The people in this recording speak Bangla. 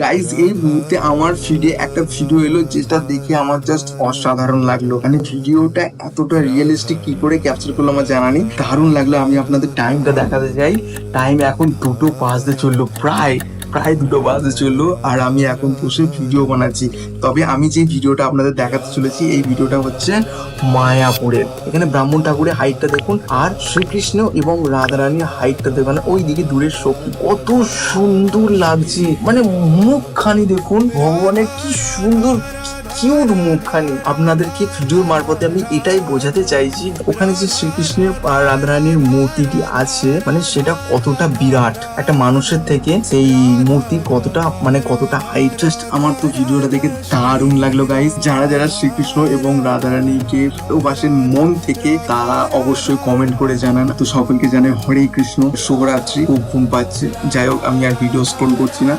গাইস এই মুহূর্তে আমার ফিডে একটা ভিডিও এলো যেটা দেখে আমার জাস্ট অসাধারণ লাগলো। মানে ভিডিওটা এতটা রিয়েলিস্টিক কি করে ক্যাপচার করলো আমার জানা নেই, দারুণ লাগলো। আমি আপনাদের টাইমটা দেখাতে চাই। টাইম এখন 2:05 চললো, প্রায় প্রায় 2:05 চললো, আর আমি এখন বসে ভিডিও বানাচ্ছি। তবে আমি যে ভিডিওটা আপনাদের দেখাতে চলেছি এই ভিডিওটা হচ্ছে মায়াপুরের। এখানে ব্রাহ্মণ ঠাকুরের হাইটটা দেখুন, আর শ্রীকৃষ্ণ এবং রাধারানীর হাইটটা দেখুন। ওই দিকে দূরের সখী কত সুন্দর লাগছে, মানে মুখখানি দেখুন ভগবানের, কি সুন্দর কিউট মুখখানি। আপনাদেরকে ভিডিওর মারফতে আমি এটাই বোঝাতে চাইছি, ওখানে যে শ্রীকৃষ্ণের আর রাধারানীর মূর্তিটি আছে, মানে সেটা কতটা বিরাট একটা মানুষের থেকে, সেই মূর্তি কতটা মানে কতটা হাইট। জাস্ট আমার তো ভিডিওটা দেখে দারুণ লাগলো গাইস। যারা যারা শ্রীকৃষ্ণ এবং রাধারানীকে ভালোবাসেন মন থেকে তারা অবশ্যই কমেন্ট করে জানান। তো সকলকে জানাই হরে কৃষ্ণ, শুভরাত্রি। খুব ঘুম পাচ্ছে, যাই হোক আমি আর ভিডিও স্ক্রল করছি না।